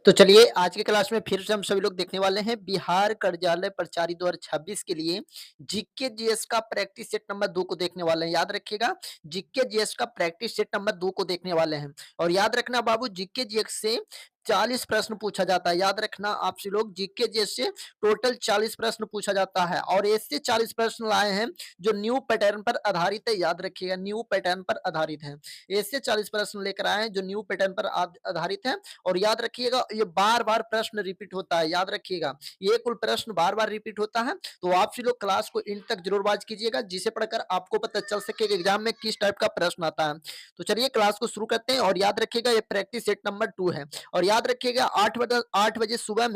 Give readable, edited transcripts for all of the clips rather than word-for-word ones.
तो चलिए आज की क्लास में फिर से हम सभी लोग देखने वाले हैं बिहार कर्जालय प्रचारी 2026 के लिए जीके जीएस का प्रैक्टिस सेट नंबर 2 को देखने वाले हैं। याद रखिएगा, जीके जीएस का प्रैक्टिस सेट नंबर 2 को देखने वाले हैं। और याद रखना बाबू, जीके जीएस से 40 प्रश्न पूछा जाता है। याद रखना आपसे लोग, जीके जीएस से टोटल 40 प्रश्न पूछा जाता है और ऐसे 40 प्रश्न लाए हैं जो न्यू पैटर्न पर आधारित है। याद रखिएगा, न्यू पैटर्न पर आधारित है। ऐसे 40 प्रश्न लेकर आए हैं जो न्यू पैटर्न पर आधारित है। और याद रखिएगा, ये बार-बार प्रश्न रिपीट होता है। याद रखिएगा, ये कुल प्रश्न बार-बार रिपीट होता है। तो आप सभी लोग क्लास को एंड तक जरूर वॉच कीजिएगा, जिसे पढ़कर आपको पता चल सके कि एग्जाम में किस टाइप का प्रश्न आता है। तो चलिए क्लास को शुरू करते हैं। और याद रखिएगा, ये प्रैक्टिस सेट नंबर 2 है। और याद रखिएगा, 8 बजे सुबह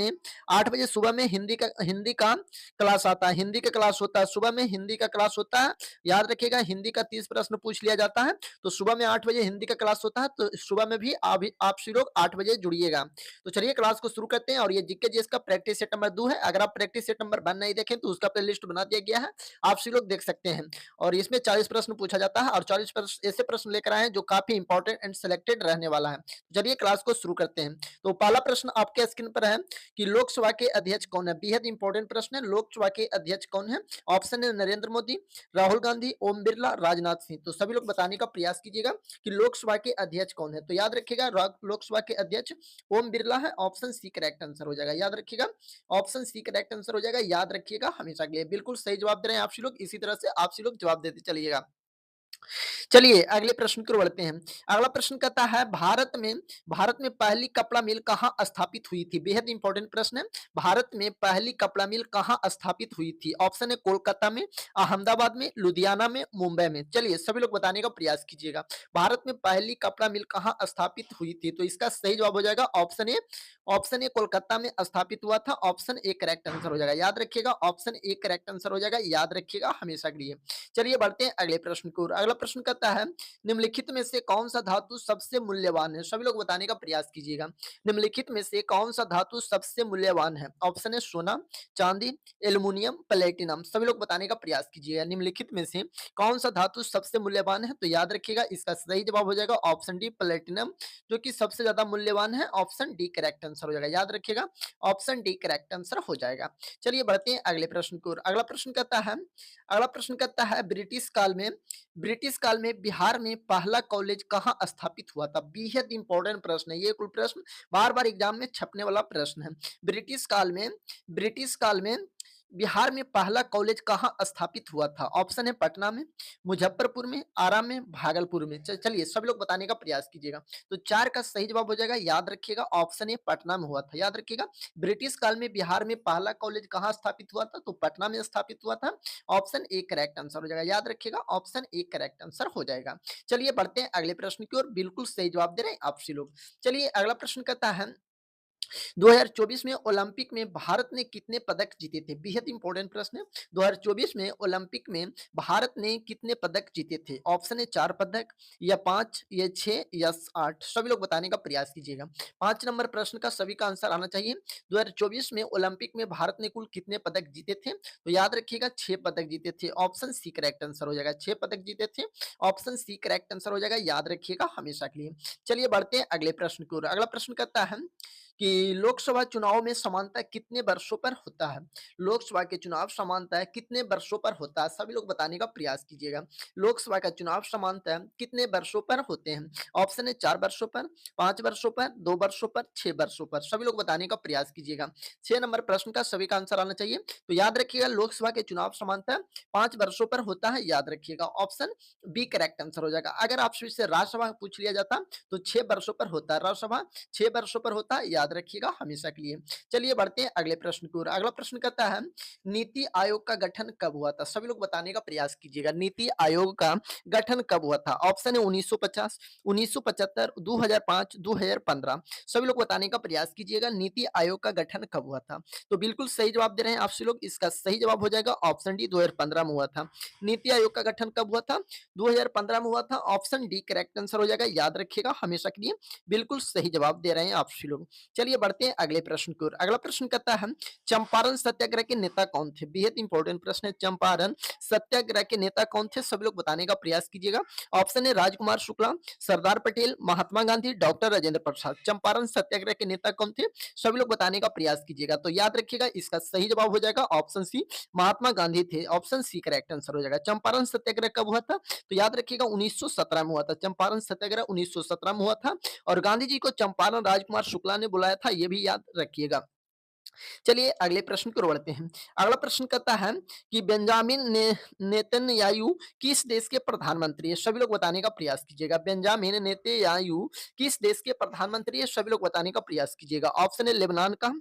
में हिंदी का क्लास आता है। हिंदी का क्लास होता है, सुबह में हिंदी का क्लास होता है। याद रखिएगा, हिंदी का 30 प्रश्न पूछ लिया जाता है। तो सुबह में 8 बजे हिंदी का क्लास होता है, तो सुबह में भी आप सभी लोग 8 बजे जुड़िएगा। तो चलिए क्लास को शुरू करते हैं। और ये जीके जीएस का प्रैक्टिस सेट नंबर 2 है। अगर आप प्रैक्टिस सेट नंबर 1 नहीं देखें तो उसका प्लेलिस्ट बना दिया गया है, आप सभी लोग देख सकते हैं। और इसमें 40 प्रश्न पूछा जाता है और 40 प्रश्न ऐसे प्रश्न लेकर आए हैं जो काफी इंपॉर्टेंट एंड सिलेक्टेड रहने वाला है। चलिए क्लास को शुरू करते हैं। तो पहला प्रश्न आपके स्क्रीन पर है कि लोकसभा के अध्यक्ष कौन है। बेहद इंपॉर्टेंट प्रश्न है। लोकसभा के अध्यक्ष कौन है? ऑप्शन है नरेंद्र मोदी, राहुल गांधी, ओम बिरला, राजनाथ सिंह। तो सभी लोग बताने का प्रयास कीजिएगा कि लोकसभा के अध्यक्ष कौन है। तो याद रखिएगा, लोकसभा के अध्यक्ष ओम बिरला है। ऑप्शन सी करेक्ट आंसर हो जाएगा। याद रखिएगा, ऑप्शन सी करेक्ट आंसर हो जाएगा। याद रखिएगा हमेशा के लिए, बिल्कुल सही जवाब दे रहे हैं आप सभी लोग। इसी तरह से आप सभी लोग जवाब देते चलिएगा। चलिए अगले प्रश्न की ओर बढ़ते हैं। अगला प्रश्न कहता है, भारत में पहली कपड़ा मिल कहाँ स्थापित हुई थी। बेहद इंपॉर्टेंट प्रश्न है। भारत में पहली कपड़ा मिल कहाँ स्थापित हुई थी। ऑप्शन है कोलकाता में, अहमदाबाद में, लुधियाना में, मुंबई में। चलिए सभी लोग बताने का प्रयास कीजिएगा। भारत में पहली कपड़ा मिल कहाँ स्थापित हुई थी, तो इसका सही जवाब हो जाएगा option A. Option A Kolkata में स्थापित हुआ था। ऑप्शन ए करेक्ट आंसर हो जाएगा। याद रखिएगा, ऑप्शन ए करेक्ट आंसर हो जाएगा। याद रखिएगा हमेशा के लिए। चलिए बढ़ते हैं अगले प्रश्न की ओर। अगला प्रश्न कहता है, निम्नलिखित में से कौन सा धातु सबसे मूल्यवान है। सभी लोग बताने का प्रयास कीजिएगा। निम्नलिखित में से कौन सा धातु सबसे मूल्यवान है। ऑप्शन है सोना, चांदी, एल्युमिनियम, प्लेटिनम। सभी लोग बताने का प्रयास कीजिएगा। निम्नलिखित में से कौन सा धातु सबसे मूल्यवान है, तो याद रखिएगा इसका सही जवाब हो जाएगा ऑप्शन डी प्लेटिनम, जो कि सबसे ज्यादा मूल्यवान है। ऑप्शन डी करेक्ट आंसर हो जाएगा। याद रखिएगा, ऑप्शन डी करेक्ट आंसर हो जाएगा। चलिए बढ़ते हैं अगले प्रश्न की ओर। अगला प्रश्न कहता है, ब्रिटिश काल में बिहार में पहला कॉलेज कहाँ स्थापित हुआ था। बेहद इंपॉर्टेंट प्रश्न है ये। कुल प्रश्न बार बार एग्जाम में छपने वाला प्रश्न है। ब्रिटिश काल में बिहार में पहला कॉलेज कहाँ स्थापित हुआ था। ऑप्शन है पटना में, मुजफ्फरपुर में, आरा में, भागलपुर में। चलिए सभी लोग बताने का प्रयास कीजिएगा। तो 4 का सही जवाब हो जाएगा। याद रखिएगा, ऑप्शन ए पटना में हुआ था। याद रखिएगा, ब्रिटिश काल में बिहार में पहला कॉलेज कहाँ स्थापित हुआ था, तो पटना में स्थापित हुआ था। ऑप्शन ए करेक्ट आंसर हो जाएगा। याद रखिएगा, ऑप्शन ए करेक्ट आंसर हो जाएगा। चलिए बढ़ते हैं अगले प्रश्न की ओर। बिल्कुल सही जवाब दे रहे हैं आप सभी लोग। चलिए अगला प्रश्न कहता है, 2024 में ओलंपिक में भारत ने कितने पदक जीते थे। बेहद इंपॉर्टेंट प्रश्न है। 2024 में ओलंपिक में भारत ने कितने पदक जीते थे। ऑप्शन है 4 पदक, या 5, या 6, या 8। सभी लोग बताने का प्रयास कीजिएगा। 5 नंबर प्रश्न का सभी का आंसर आना चाहिए। 2024 में ओलंपिक में भारत ने कुल कितने पदक जीते थे, तो याद रखिएगा 6 पदक जीते थे। ऑप्शन सी करेक्ट आंसर हो जाएगा। 6 पदक जीते थे। ऑप्शन सी करेक्ट आंसर हो जाएगा। याद रखिएगा हमेशा के लिए। चलिए बढ़ते हैं अगले प्रश्न की ओर। अगला प्रश्न कहता है कि लोकसभा चुनाव में समानता कितने वर्षों पर होता है। लोकसभा के चुनाव समानता कितने वर्षों पर होता है, सभी लोग बताने का प्रयास कीजिएगा। लोकसभा का चुनाव समानता कितने वर्षों पर होते हैं। ऑप्शन है 4 वर्षों पर, 5 वर्षों पर, 2 वर्षों पर, 6 वर्षों पर। सभी लोग बताने का प्रयास कीजिएगा। 6 नंबर प्रश्न का सभी का आंसर आना चाहिए। तो याद रखिएगा, लोकसभा के चुनाव समानता 5 वर्षों पर होता है। याद रखिएगा, ऑप्शन बी करेक्ट आंसर हो जाएगा। अगर आपसे इससे राज्यसभा पूछ लिया जाता तो 6 वर्षों पर होता है। राज्यसभा 6 वर्षों पर होता है। याद रखिएगा हमेशा के लिए। चलिए बढ़ते हैं अगले प्रश्न की ओर। अगला प्रश्न कहता है, नीति आयोग का गठन कब हुआ था। सभी लोग बताने का प्रयास कीजिएगा। नीति आयोग का गठन कब हुआ था। ऑप्शन है 1950, 1975, 2005, 2015। सभी लोग बताने का प्रयास कीजिएगा। नीति आयोग का गठन कब हुआ था, तो बिल्कुल सही जवाब दे रहे हैं आप सभी लोग। इसका सही जवाब हो जाएगा ऑप्शन डी 2015 में हुआ था। नीति आयोग का गठन कब हुआ था, 2015 में हुआ था। ऑप्शन डी करेक्ट आंसर हो जाएगा। याद रखिएगा हमेशा के लिए, बिल्कुल सही जवाब दे रहे हैं आप सभी लोग। चलिए बढ़ते हैं अगले प्रश्न की ओर। अगला प्रश्न कहता है चंपारण सत्याग्रह के नेता कौन थे? बेहद इंपॉर्टेंट प्रश्न है। चंपारण सत्याग्रह के नेता कौन थे? सभी लोग बताने का प्रयास कीजिएगा। ऑप्शन है राजकुमार शुक्ला, सरदार पटेल, महात्मा गांधी, डॉक्टर राजेंद्र प्रसाद। चंपारण सत्याग्रह के नेता कौन थे? सभी लोग बताने का प्रयास कीजिएगा। तो याद रखिएगा इसका सही जवाब हो जाएगा ऑप्शन सी, महात्मा गांधी थे। ऑप्शन सी करेक्ट आंसर हो जाएगा। चंपारण सत्याग्रह कब हुआ था? तो याद रखिएगा 1917 में हुआ था। चंपारण सत्याग्रह 1917 में हुआ था और गांधी जी को चंपारण राजकुमार शुक्ला ने बुलाया था, ये भी याद रखिएगा। चलिए अगले प्रश्न की ओर बढ़ते हैं। अगला प्रश्न कहता है कि बेंजामिन नेतन्याहू किस देश के प्रधानमंत्री है? सभी लोग बताने का प्रयास कीजिएगा। बेंजामिन नेतन्याहू किस देश के प्रधानमंत्री है? सभी लोग बताने का प्रयास कीजिएगा। ऑप्शन है लेबनान का,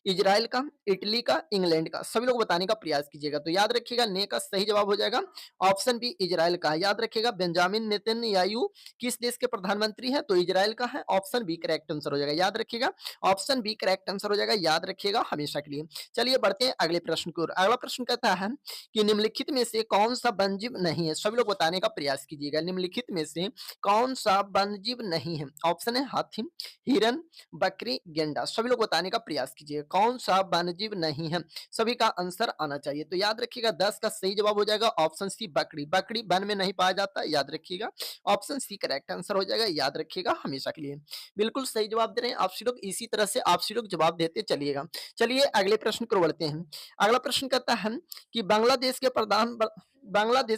इजराइल का, इटली का, इंग्लैंड का। सभी लोग बताने का प्रयास कीजिएगा। तो याद रखिएगा ने का सही जवाब हो जाएगा ऑप्शन बी, इजराइल का। याद रखिएगा बेंजामिन नेतन्याहू किस देश के प्रधानमंत्री है? तो इजराइल का है। ऑप्शन बी करेक्ट आंसर हो जाएगा। याद रखिएगा ऑप्शन बी करेक्ट आंसर हो जाएगा। याद रखिएगा हमेशा के लिए। चलिए बढ़ते हैं अगले प्रश्न की ओर। अगला प्रश्न कहता है कि निम्नलिखित में से कौन सा वन्यजीव नहीं है? सभी लोग बताने का प्रयास कीजिएगा। निम्नलिखित में से कौन सा वन्यजीव नहीं है? ऑप्शन है हाथी, हिरन, बकरी, गेंडा। सभी लोग बताने का प्रयास कीजिए कौन सा वन्यजीव नहीं है? सभी का आंसर आना चाहिए। तो याद रखिएगा 10 का सही जवाब हो जाएगा ऑप्शन सी, बकरी। बकरी वन में नहीं पाया जाता, याद रखिएगा। ऑप्शन सी करेक्ट आंसर हो जाएगा। याद रखिएगा हमेशा के लिए। बिल्कुल सही जवाब दे रहे हैं आप सभी लोग। इसी तरह से आप सभी लोग जवाब देते चलिएगा। चलिए अगले प्रश्न को बढ़ते हैं। अगला प्रश्न कहता है कि बांग्लादेश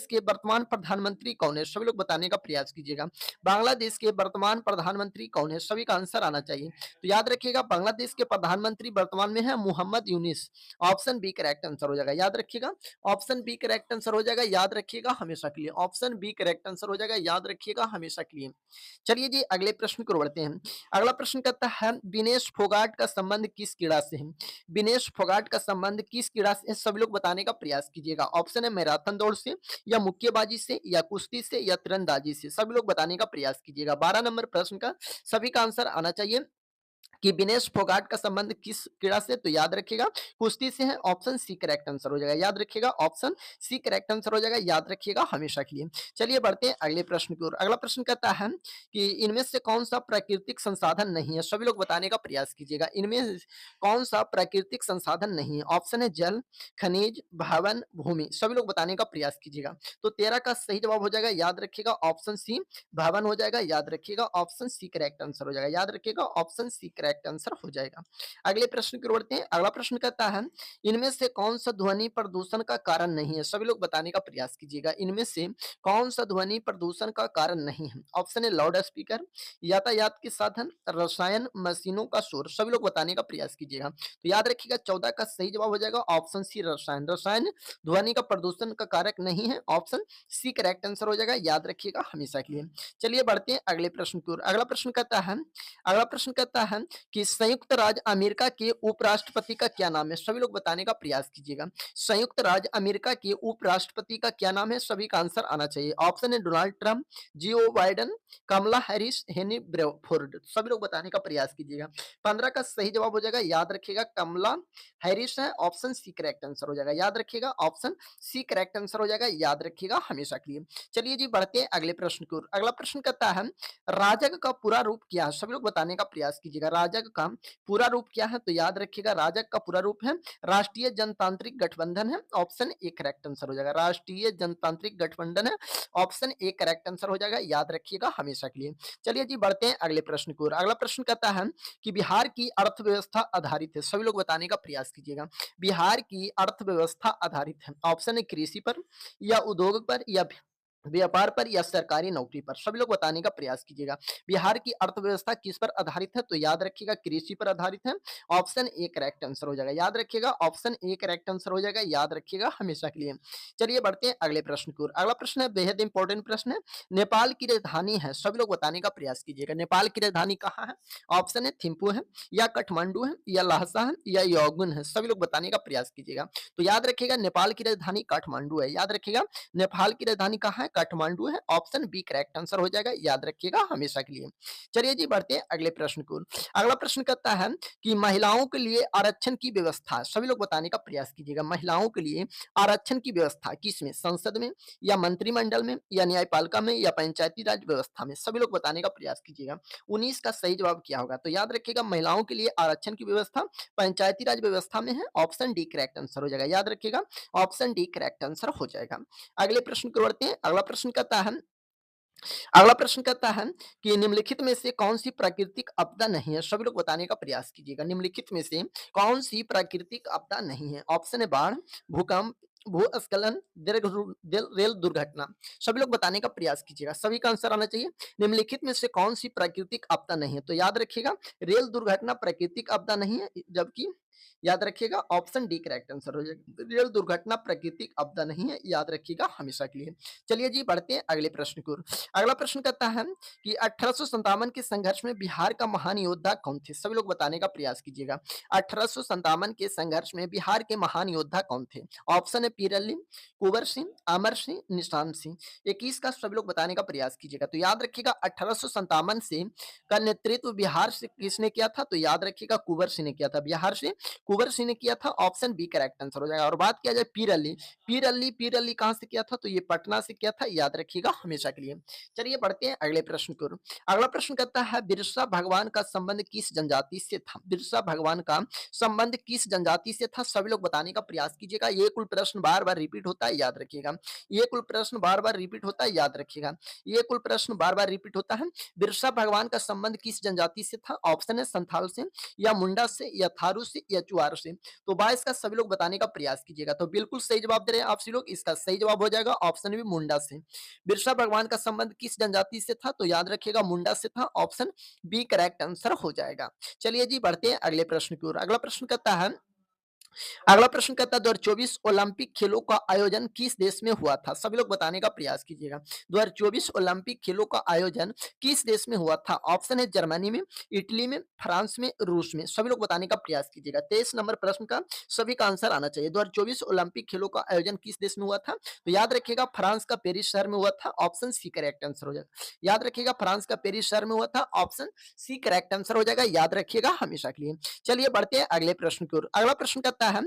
के वर्तमान प्रधानमंत्री कौन है? सभी लोग बताने का प्रयास कीजिएगा। बांग्लादेश के वर्तमान प्रधानमंत्री कौन है? सभी का आंसर आना चाहिए। तो याद रखिएगा बांग्लादेश के प्रधानमंत्री वर्तमान में है Mohammad Yunus. Option B correct answer हो जाएगा। याद रखिएगा ऑप्शन बी करेक्ट आंसर हो जाएगा। याद रखिएगा हमेशा के लिए। ऑप्शन बी करेक्ट आंसर हो जाएगा। याद रखिएगा हमेशा के लिए। चलिए जी अगले प्रश्न को बढ़ते हैं। अगला प्रश्न कहता है विनेश फोगाट का संबंध किस क्रीड़ा से है? विनेश फोगाट का संबंध किस क्रीड़ा से है? सभी लोग बताने का प्रयास कीजिएगा। ऑप्शन है मैराथन दौड़ से, या मुक्केबाजी से, या कुश्ती से, या तीरंदाजी से। सभी लोग बताने का प्रयास कीजिएगा। 12 नंबर प्रश्न का सभी का आंसर आना चाहिए कि विनेश फोगाट का संबंध किस क्रीड़ा से? तो याद रखिएगा कुश्ती से है। ऑप्शन सी करेक्ट आंसर हो जाएगा। याद रखिएगा ऑप्शन सी करेक्ट आंसर हो जाएगा। याद रखिएगा हमेशा के लिए। चलिए बढ़ते हैं अगले प्रश्न की ओर। अगला प्रश्न कहता है कि इनमें से कौन सा प्राकृतिक संसाधन नहीं है? सभी लोग बताने का प्रयास कीजिएगा। इनमें कौन सा प्राकृतिक संसाधन नहीं है? ऑप्शन है जल, खनिज, भवन, भूमि। सभी लोग बताने का प्रयास कीजिएगा। तो 13 का सही जवाब हो जाएगा। याद रखिएगा ऑप्शन सी भवन हो जाएगा। याद रखिएगा ऑप्शन सी करेक्ट आंसर हो जाएगा। याद रखिएगा ऑप्शन सी करेक्ट आंसर हो जाएगा। अगले प्रश्न की ओर बढ़ते हैं। अगला प्रश्न कहता है इनमें से कौन सा ध्वनि प्रदूषण का कारण नहीं है? सभी लोग बताने का प्रयास कीजिएगा। इनमें से कौन सा ध्वनि प्रदूषण का कारण नहीं है? ऑप्शन है लाउड स्पीकर, यातायात के साधन, रसायन, मशीनों का शोर। सभी लोग बताने का प्रयास कीजिएगा। तो याद रखिएगा 14 का सही जवाब हो जाएगा ऑप्शन सी रसायन। रसायन ध्वनि का प्रदूषण का कारक नहीं है। ऑप्शन सी करेक्ट आंसर हो जाएगा। याद रखिएगा हमेशा के लिए। चलिए बढ़ते हैं अगले प्रश्न की ओर। अगला प्रश्न कहता है कि संयुक्त राज्य अमेरिका के उपराष्ट्रपति का क्या नाम है? सभी लोग बताने का प्रयास कीजिएगा। संयुक्त राज्य अमेरिका के उपराष्ट्रपति का क्या नाम है? सभी का आंसर आना चाहिए। ऑप्शन है डोनाल्ड ट्रंप, जियो बाइडेन, कमला हैरिस, हेनी ब्रेफोर्ड। सभी लोग बताने का प्रयास कीजिएगा। 15 का सही जवाब हो जाएगा। याद रखिएगा कमला हैरिस है। ऑप्शन सी करेक्ट आंसर हो जाएगा। याद रखिएगा ऑप्शन सी करेक्ट आंसर हो जाएगा। याद रखिएगा हमेशा के लिए। चलिए जी बढ़ते हैं अगले प्रश्न की ओर। अगला प्रश्न कहता है राजग का पूरा रूप क्या है? सभी लोग बताने का प्रयास कीजिएगा। राजग का पूरा रूप क्या है? तो याद रखिएगा राजग का पूरा रूप है राष्ट्रीय जनतांत्रिक गठबंधन है। ऑप्शन ए करेक्ट आंसर हो जाएगा। राष्ट्रीय जनतांत्रिक गठबंधन है। ऑप्शन ए करेक्ट आंसर हो जाएगा। याद रखिएगा हमेशा के लिए। चलिए जी बढ़ते हैं अगले प्रश्न की ओर। अगला प्रश्न कहता है कि बिहार की अर्थव्यवस्था आधारित है। सभी लोग बताने का प्रयास कीजिएगा। बिहार की अर्थव्यवस्था आधारित है। ऑप्शन है कृषि पर, या उद्योग पर, या व्यापार पर, या सरकारी नौकरी पर। सभी लोग बताने का प्रयास कीजिएगा। बिहार की अर्थव्यवस्था किस पर आधारित है? तो याद रखिएगा कृषि पर आधारित है। ऑप्शन ए करेक्ट आंसर हो जाएगा। याद रखिएगा ऑप्शन ए करेक्ट आंसर हो जाएगा। याद रखिएगा हमेशा के लिए। चलिए बढ़ते हैं अगले प्रश्न की ओर। अगला प्रश्न है बेहद इंपॉर्टेंट प्रश्न है। नेपाल की राजधानी है। सभी लोग बताने का प्रयास कीजिएगा। नेपाल की राजधानी कहाँ है? ऑप्शन है थिम्पू है, या काठमांडू है, या लहसा है, या यौगुन है। सभी लोग बताने का प्रयास कीजिएगा। तो याद रखिएगा नेपाल की राजधानी काठमांडू है। याद रखिएगा नेपाल की राजधानी कहाँ है? काठमांडू है। ऑप्शन बी करेक्ट आंसर हो जाएगा, याद रखिएगा हमेशा के लिए। चलिए जी बढ़ते हैं अगले प्रश्न को। अगला प्रश्न कहता है कि महिलाओं के लिए आरक्षण की व्यवस्था, सभी लोग बताने का प्रयास कीजिएगा। महिलाओं के लिए आरक्षण की व्यवस्था किसमें, संसद में या मंत्रिमंडल में या न्यायपालिका में या पंचायती राज व्यवस्था में, सभी लोग बताने का प्रयास कीजिएगा। 19 का सही जवाब क्या होगा? तो याद रखिएगा महिलाओं के लिए आरक्षण की व्यवस्था पंचायती राज व्यवस्था में है। ऑप्शन डी करेक्ट आंसर हो जाएगा, याद रखिएगा ऑप्शन डी करेक्ट आंसर हो जाएगा। अगले प्रश्न को बढ़ते हैं। अगला प्रश्न कहता है कि निम्नलिखित में से कौन सी प्राकृतिक आपदा नहीं है, सभी लोग बताने का प्रयास कीजिएगा। निम्नलिखित में से कौन सी प्राकृतिक आपदा नहीं है? ऑप्शन है बाढ़, भूकंप, भूस्खलन, रेल दुर्घटना, सभी लोग बताने का प्रयास कीजिएगा। सभी का आंसर आना चाहिए। निम्नलिखित में से कौन सी प्राकृतिक आपदा नहीं है? तो याद रखिएगा रेल दुर्घटना प्राकृतिक आपदा नहीं है, जबकि याद रखिएगा ऑप्शन डी करेक्ट आंसर हो जाएगा। रेल दुर्घटना प्राकृतिक आपदा नहीं है, याद रखिएगा हमेशा के लिए। चलिए जी बढ़ते हैं अगले प्रश्न को। अगला प्रश्न कहता है कि 1857 के संघर्ष में बिहार का महान योद्धा कौन थे? सभी लोग बताने का प्रयास कीजिएगा। 1857 के संघर्ष में बिहार के महान योद्धा कौन थे? ऑप्शन है पीरली, कुंवर सिंह, अमर सिंह, निशान सिंह। 21 का सभी लोग बताने का प्रयास कीजिएगा। तो याद रखिएगा 1857 से का नेतृत्व बिहार से किसने किया था? तो याद रखिएगा कुंवर सिंह ने किया था। बिहार से कुंवर सिंह ने किया था। ऑप्शन बी करेक्ट आंसर हो जाएगा। और बात किया जाए पीर अली कहाँ से किया था? तो ये पटना से किया था, याद रखिएगा हमेशा के लिए। चलिए बढ़ते हैं अगले प्रश्न को। अगला प्रश्न कहता है बिरसा भगवान का संबंध किस जनजाति से था? बिरसा भगवान का संबंध किस जनजाति से था? सभी लोग बताने का प्रयास कीजिएगा। ये कुल प्रश्न बार बार रिपीट होता है, याद रखिएगा। ये कुल प्रश्न बार बार रिपीट होता है, याद रखिएगा। ये कुल प्रश्न बार बार रिपीट होता है। बिरसा भगवान का संबंध किस जनजाति से था? ऑप्शन है संथाल से या मुंडा से या थारू से या चुआर से। तो 22 का सभी लोग बताने का प्रयास कीजिएगा। तो बिल्कुल सही जवाब दे रहे हैं आप सभी लोग। इसका सही जवाब हो जाएगा ऑप्शन बी मुंडा से। बिरसा भगवान का संबंध किस जनजाति से था? तो याद रखिएगा मुंडा से था। ऑप्शन बी करेक्ट आंसर हो जाएगा। चलिए जी बढ़ते हैं अगले प्रश्न की ओर। अगला प्रश्न कहता है 2024 ओलंपिक खेलों का आयोजन किस देश में हुआ था? सभी लोग बताने का प्रयास कीजिएगा। 2024 ओलंपिक खेलों का आयोजन किस देश में हुआ था? ऑप्शन है जर्मनी में, इटली में, फ्रांस में, रूस में। सभी लोग बताने का प्रयास कीजिएगा। 23 नंबर प्रश्न का सभी का आंसर आना चाहिए। 2024 ओलंपिक खेलों का आयोजन किस देश में हुआ था? तो याद रखिएगा फ्रांस का पेरिस शहर में हुआ था। ऑप्शन सी करेक्ट आंसर हो जाएगा। याद रखिएगा फ्रांस का पेरिस शहर में हुआ था। ऑप्शन सी करेक्ट आंसर हो जाएगा, याद रखिएगा हमेशा के लिए। चलिए बढ़ते हैं अगले प्रश्न की ओर। अगला प्रश्न कहता है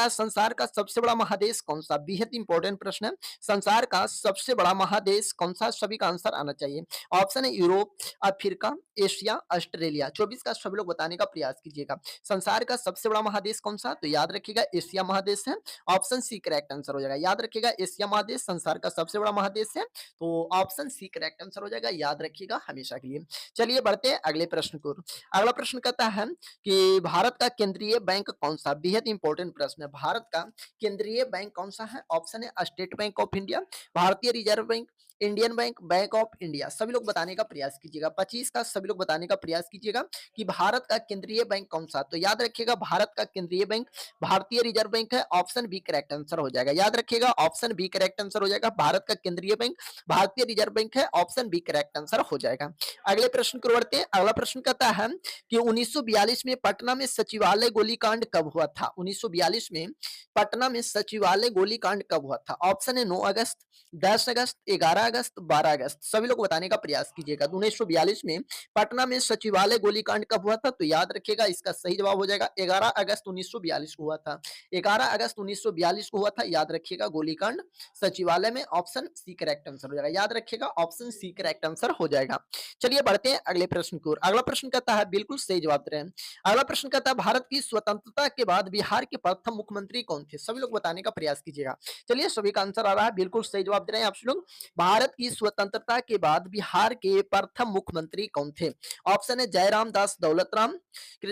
संसार का सबसे बड़ा महादेश कौन सा? बेहद इंपॉर्टेंट प्रश्न है। संसार का सबसे बड़ा महादेश कौन सा? सभी का आंसर आना चाहिए। ऑप्शन है यूरोप, अफ्रीका, एशिया, ऑस्ट्रेलिया। 24 का सभी लोग बताने का प्रयास कीजिएगा। संसार का सबसे बड़ा महादेश कौन सा? तो याद रखिएगा एशिया महादेश है। ऑप्शन सी करेक्ट आंसर हो जाएगा। याद रखिएगा एशिया महादेश संसार का सबसे बड़ा महादेश है। तो ऑप्शन सी करेक्ट आंसर हो जाएगा, याद रखिएगा हमेशा के लिए। चलिए बढ़ते हैं अगले प्रश्न को। अगला प्रश्न कहता है कि भारत का केंद्रीय बैंक कौन सा? बेहद इंपॉर्टेंट प्रश्न है। भारत का केंद्रीय बैंक कौन सा है? ऑप्शन है स्टेट बैंक ऑफ इंडिया, भारतीय reserve bank, Indian bank, bank of India. सभी लोग बताने का प्रयास कीजिएगा। 25 का सभी लोग बताने का प्रयास कीजिएगा कि भारत का केंद्रीय बैंक कौन सा? तो याद रखिएगा भारत का केंद्रीय बैंक भारतीय रिजर्व बैंक है। ऑप्शन बी करेक्ट आंसर हो जाएगा। याद रखिएगा ऑप्शन बी करेक्ट आंसर हो जाएगा। भारत का केंद्रीय बैंक भारतीय रिजर्व बैंक है। ऑप्शन बी करेक्ट आंसर हो जाएगा। अगले प्रश्न को बढ़ते हैं। अगला प्रश्न कहता है कि 1942 में पटना में सचिवालय गोलीकांड कब हुआ था? 1942 में पटना में सचिवालय गोलीकांड कब हुआ था? ऑप्शन है 9 अगस्त, 10 अगस्त, 11 अगस्त, 12 अगस्त। सभी लोग बताने का प्रयास कीजिएगा। 1942 में पटना में सचिवालय गोलीकांड कब हुआ था? तो याद रखिएगा इसका सही जवाब हो जाएगा 11 अगस्त 1942 को हुआ था। 11 अगस्त 1942 को हुआ था, याद रखिएगा गोलीकांड सचिवालय में। ऑप्शन सी करेक्ट आंसर हो जाएगा। याद रखिएगा ऑप्शन सी करेक्ट आंसर हो जाएगा। चलिए बढ़ते हैं अगले प्रश्न की ओर। अगला प्रश्न कहता है बिल्कुल सही जवाब दे रहे हैं। अगला प्रश्न कहता है भारत की स्वतंत्रता के बाद बिहार के प्रथम मुख्यमंत्री कौन थे? सभी लोग बताने का प्रयास कीजिएगा। चलिए सभी का आंसर आ रहा है, बिल्कुल सही जवाब दे रहे हैं आप लोग। भारत की स्वतंत्रता के बाद बिहार के प्रथम मुख्यमंत्री कौन थे? ऑप्शन है जयराम दास दौलत राम,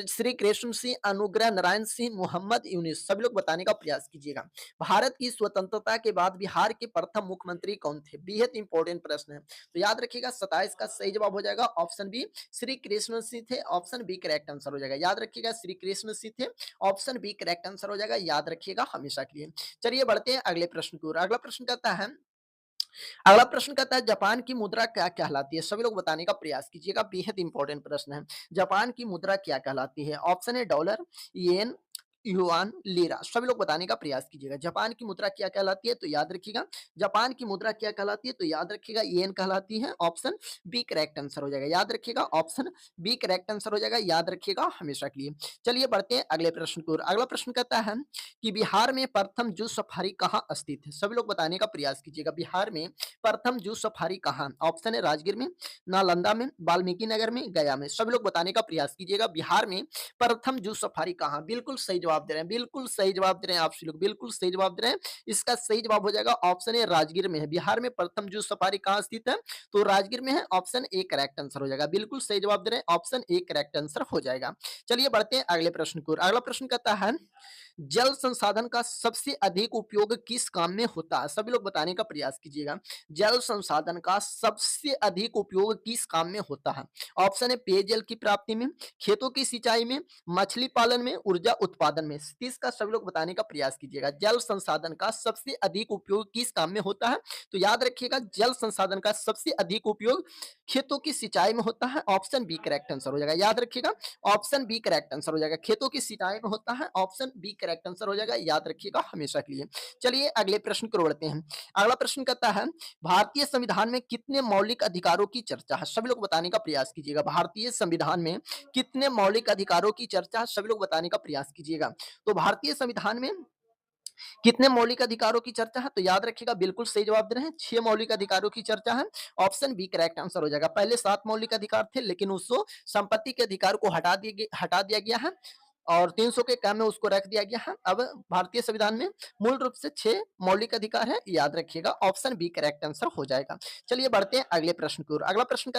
श्री कृष्ण सिंह, अनुग्रह नारायण सिंह, मोहम्मद यूनिस। सभी लोग बताने का प्रयास कीजिएगा। भारत की स्वतंत्रता के बाद बिहार के प्रथम मुख्यमंत्री कौन थे? बेहद इंपॉर्टेंट प्रश्न है। तो याद रखिएगा 27 का सही जवाब हो जाएगा ऑप्शन बी श्री कृष्ण सिंह थे। ऑप्शन बी करेक्ट आंसर हो जाएगा। याद रखिएगा श्री कृष्ण सिंह थे। ऑप्शन बी करेक्ट आंसर हो जाएगा, याद रखिएगा हमेशा के लिए। चलिए बढ़ते हैं अगले प्रश्न की ओर। अगला प्रश्न कहता है जापान की मुद्रा क्या कहलाती है? सभी लोग बताने का प्रयास कीजिएगा। बेहद इंपॉर्टेंट प्रश्न है। जापान की मुद्रा क्या कहलाती है? ऑप्शन है डॉलर, येन, युआन, लीरा। सभी लोग बताने का प्रयास कीजिएगा। जापान की मुद्रा क्या कहलाती है? तो याद रखिएगा, जापान की मुद्रा क्या कहलाती है? तो याद रखिएगा येन कहलाती है। ऑप्शन बी करेक्ट आंसर हो जाएगा। याद रखिएगा ऑप्शन बी करेक्ट आंसर हो जाएगा। याद रखिएगा हमेशा के लिए। चलिए बढ़ते हैं अगले प्रश्न की ओर। अगला प्रश्न कहता है कि बिहार में प्रथम जूस सफारी कहाँ स्थित है? सभी लोग बताने का प्रयास कीजिएगा। बिहार में प्रथम जूस सफारी कहाँ? ऑप्शन है राजगीर में, नालंदा में, वाल्मीकि नगर में, गया में। सभी लोग बताने का प्रयास कीजिएगा। बिहार में प्रथम जूस सफारी कहाँ? बिल्कुल सही जवाब दे रहे हैं, बिल्कुल सही जवाब दे रहे हैं आप सभी लोग, बिल्कुल सही जवाब दे रहे हैं। इसका सही जवाब हो जाएगा ऑप्शन ए राजगीर में है। बिहार में प्रथम जूस सफारी कहाँ स्थित है? तो राजगीर में है। ऑप्शन ए करेक्ट आंसर हो जाएगा। बिल्कुल सही जवाब दे रहे हैं, ऑप्शन ए करेक्ट आंसर हो जाएगा। चलिए बढ़ते हैं अगले प्रश्न की ओर। अगला प्रश्न कहता है जल संसाधन का सबसे अधिक उपयोग किस काम में होता है? सभी लोग बताने का प्रयास कीजिएगा। जल संसाधन का सबसे अधिक उपयोग किस काम में होता है? ऑप्शन है पेयजल की प्राप्ति में, खेतों की सिंचाई में, मछली पालन में, ऊर्जा उत्पादन में। इसका सभी लोग बताने का प्रयास कीजिएगा। जल संसाधन का सबसे अधिक उपयोग किस काम में होता है? तो याद रखिएगा जल संसाधन का सबसे अधिक उपयोग खेतों की सिंचाई में होता है। ऑप्शन बी करेक्ट आंसर हो जाएगा। याद रखिएगा ऑप्शन बी करेक्ट आंसर हो जाएगा। खेतों की सिंचाई में होता है। ऑप्शन बी करेक्ट आंसर हो जाएगा। याद रखिएगा हमेशा के लिए। चलिए अगले प्रश्न को बढ़ते हैं। अगला प्रश्न कहता है भारतीय संविधान में कितने मौलिक अधिकारों की चर्चा है? सभी लोग बताने का प्रयास कीजिएगा। भारतीय संविधान में कितने मौलिक अधिकारों की चर्चा है? सभी लोग बताने का प्रयास कीजिएगा। तो भारतीय संविधान में कितने मौलिक अधिकारों की चर्चा है? तो याद रखिएगा बिल्कुल सही जवाब दे रहे हैं, 6 मौलिक अधिकारों की चर्चा है। ऑप्शन बी करेक्ट आंसर हो जाएगा। पहले 7 मौलिक अधिकार थे लेकिन उसको संपत्ति के अधिकार को हटा दिया गया है और 300 के कम में उसको रख दिया गया है। अब भारतीय संविधान में मूल रूप से 6 मौलिक अधिकार है। याद रखिएगा ऑप्शन बी करेक्ट आंसर हो जाएगा। चलिए बढ़ते हैं अगले प्रश्न की ओर। अगला प्रश्न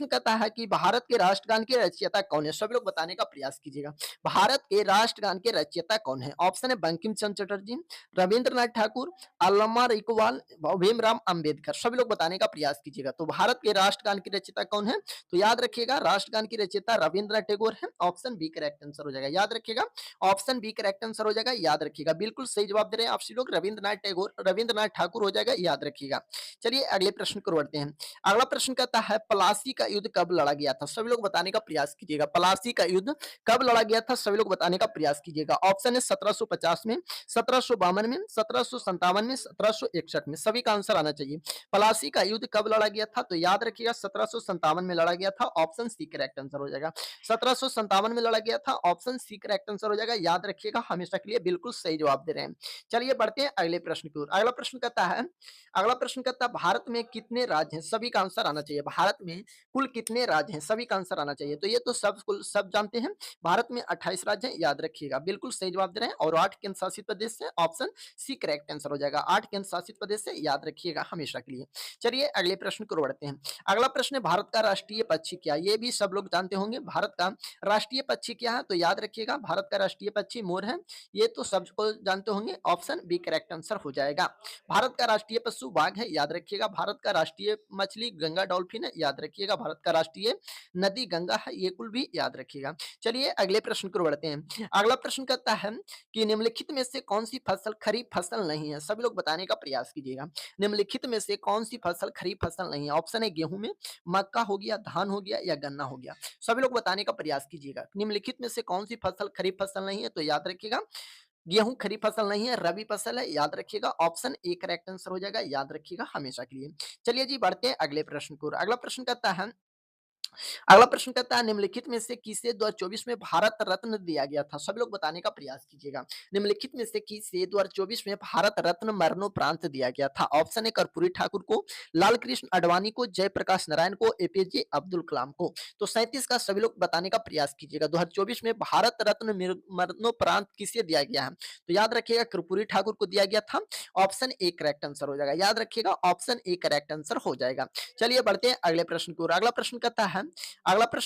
कहता है कि भारत के राष्ट्रगान के रचयिता कौन है? सभी लोग बताने का प्रयास कीजिएगा। भारत के राष्ट्रगान के रचयिता कौन है? ऑप्शन है बंकिम चंद्र चटर्जी, रविंद्रनाथ ठाकुर, अल्लामा इकबाल, भीमराव अंबेडकर। सभी लोग बताने का प्रयास कीजिएगा। तो भारत के राष्ट्रगान की रचयिता कौन है? तो याद रखिएगा राष्ट्रगान की रचयिता रविंद्रनाथ टैगोर है। ऑप्शन बी करेक्ट आंसर हो जाएगा। याद रखिएगा ऑप्शन बी करेक्ट आंसर हो जाएगा। याद रखिएगा बिल्कुल सही जवाब दे रहे हैं आप सभी लोग। रविंद्रनाथ ठाकुर हो जाएगा। याद रखिएगा। चलिए अगले प्रश्न को बढ़ते हैं। अगला प्रश्न कहता है प्लासी का युद्ध कब लड़ा गया था? सभी लोग बताने का प्रयास कीजिएगा। प्लासी का युद्ध कब लड़ा गया था? सभी लोग बताने का प्रयास कीजिएगा। ऑप्शन है 1750 में, 1752 में, 1757 में, 1761 में। सभी का आंसर आना चाहिए। प्लासी का युद्ध कब लड़ा गया था? तो याद रखिएगा 1757 में लड़ा गया था। ऑप्शन सी करेक्ट आंसर हो जाएगा। 1757 में लड़ा गया था। ऑप्शन सी करेक्ट आंसर हो जाएगा। याद रखिएगा हमेशा के लिए बिल्कुल सही जवाब दे रहे हैं। चलिए बढ़ते हैं अगले प्रश्न की ओर। अगला प्रश्न कहता है भारत में कितने राज्य हैं? सभी का आंसर आना चाहिए। भारत में कुल कितने राज्य हैं? सभी का आंसर आना चाहिए। तो ये तो सब जानते हैं। भारत में 28 राज्य हैं। याद रखिएगा बिल्कुल सही जवाब दे रहे हैं और 8 केंद्र शासित प्रदेश है। ऑप्शन सी करेक्ट आंसर हो जाएगा। 8 केंद्र शासित प्रदेश है। याद रखिएगा हमेशा के लिए। चलिए अगले प्रश्न को बढ़ते हैं। अगला प्रश्न है भारत का राष्ट्रीय पक्षी क्या? ये भी सब लोग जानते होंगे। भारत का राष्ट्रीय पक्षी क्या है? तो याद रखिएगा भारत का राष्ट्रीय पक्षी मोर है। ये तो सबको जानते होंगे। ऑप्शन बी करेक्ट आंसर हो जाएगा। भारत का राष्ट्रीय पशु बाघ है। याद रखिएगा भारत का राष्ट्रीय मछली गंगा डॉल्फिन है। याद रखिएगा भारत का राष्ट्रीय नदी गंगा है। ये कुल भी याद रखिएगा। चलिए अगले प्रश्न को बढ़ते हैं। अगला प्रश्न कहता है कि निम्नलिखित में से कौन सी फसल खरीफ फसल नहीं है? सभी लोग बताने का प्रयास कीजिएगा। निम्नलिखित में से कौन सी फसल खरीफ फसल नहीं है? ऑप्शन है गेहूं में, मक्का हो गया, धान हो गया या गन्ना हो गया। सभी लोग बताने का प्रयास कीजिएगा। निम्नलिखित में से कौन सी फसल खरीफ फसल नहीं है? तो याद रखिएगा गेहूं खरीफ फसल नहीं है, रबी फसल है। याद रखिएगा ऑप्शन ए करेक्ट आंसर हो जाएगा। याद रखिएगा हमेशा के लिए। चलिए जी बढ़ते हैं अगले प्रश्न को। अगला प्रश्न कहता है निम्नलिखित में से किसे 2024 में भारत रत्न दिया गया था? सभी लोग बताने का प्रयास कीजिएगा। निम्नलिखित में से किसे 2024 में भारत रत्न मरणोपरांत दिया गया था? ऑप्शन है कर्पूरी ठाकुर को, लाल कृष्ण आडवाणी को, जयप्रकाश नारायण को, एपीजे अब्दुल कलाम को। तो 37 का सभी लोग बताने का प्रयास कीजिएगा। 2024 में भारत रत्न मरणोपरांत किसे दिया गया है? तो याद रखिएगा कर्पूरी ठाकुर को दिया गया था। ऑप्शन ए करेक्ट आंसर हो जाएगा। याद रखिएगा ऑप्शन ए करेक्ट आंसर हो जाएगा। चलिए बढ़ते हैं अगले प्रश्न की ओर। अगला प्रश्न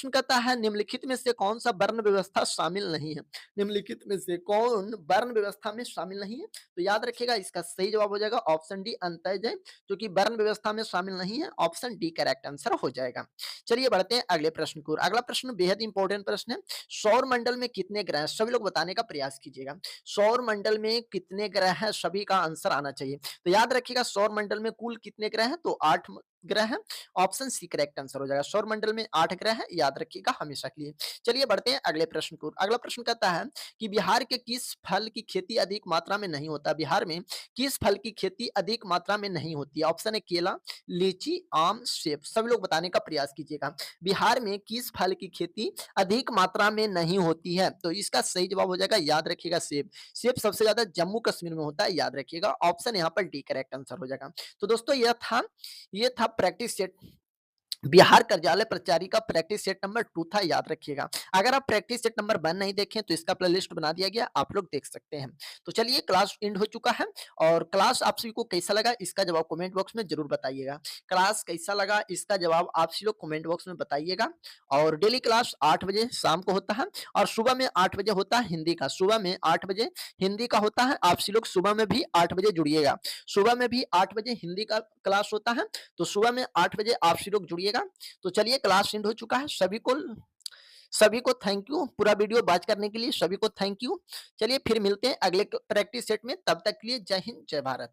कहता है निम्नलिखित में से कौन सा वर्ण व्यवस्था शामिल नहीं है? निम्नलिखित में से कौन वर्ण व्यवस्था में शामिल नहीं है? तो याद रखिएगा इसका सही जवाब हो जाएगा ऑप्शन डी अंत्योदय, जो कि वर्ण व्यवस्था में शामिल नहीं है। ऑप्शन डी करेक्ट आंसर हो जाएगा। चलिए बढ़ते हैं अगले प्रश्न की ओर। अगला प्रश्न बेहद इंपॉर्टेंट प्रश्न है। सौर मंडल में कितने ग्रह हैं? सभी लोग बताने का प्रयास कीजिएगा। सौर मंडल में कितने ग्रह हैं? सभी का आंसर आना चाहिए। तो याद रखिएगा सौर मंडल में कुल कितने ग्रह हैं? तो 8 ग्रह है? ऑप्शन सी करेक्ट आंसर हो जाएगा। सौरमंडल में 8 ग्रह हैं, याद रखिएगा हमेशा के लिए। चलिए बढ़ते हैं अगले प्रश्न की ओर। अगला प्रश्न कहता है कि बिहार के किस फल की खेती अधिक मात्रा में नहीं होता? बिहार में किस फल की खेती अधिक मात्रा में नहीं होती है? ऑप्शन है केला, लीची, आम, सेब। सभी लोग बताने का प्रयास कीजिएगा। बिहार में किस फल की खेती अधिक मात्रा में नहीं होती है? तो इसका सही जवाब हो जाएगा, याद रखिएगा, सेब। सेब सबसे ज्यादा जम्मू कश्मीर में होता है, याद रखिएगा। ऑप्शन यहाँ पर डी करेक्ट आंसर हो जाएगा। तो दोस्तों ये था प्रैक्टिस सेट, बिहार कार्यालय प्राचार्य का प्रैक्टिस सेट नंबर 2 था, याद रखिएगा। अगर आप प्रैक्टिस सेट नंबर 1 नहीं देखें तो इसका प्लेलिस्ट बना दिया गया, आप लोग देख सकते हैं। तो चलिए क्लास एंड हो चुका है और क्लास आप सभी को कैसा लगा इसका जवाब कमेंट बॉक्स में जरूर बताइएगा। क्लास कैसा लगा इसका जवाब आप सभी लोग कमेंट बॉक्स में बताइएगा। और डेली क्लास 8 बजे शाम को होता है और सुबह में 8 बजे होता है हिंदी का। सुबह में 8 बजे हिंदी का होता है, आप सभी लोग सुबह में भी 8 बजे जुड़िएगा। सुबह में भी 8 बजे हिंदी का क्लास होता है, तो सुबह में 8 बजे आप सभी लोग जुड़िएगा। तो चलिए क्लास एंड हो चुका है। सभी को थैंक यू पूरा वीडियो वॉच करने के लिए, सभी को थैंक यू। चलिए फिर मिलते हैं अगले प्रैक्टिस सेट में, तब तक के लिए जय हिंद जय भारत।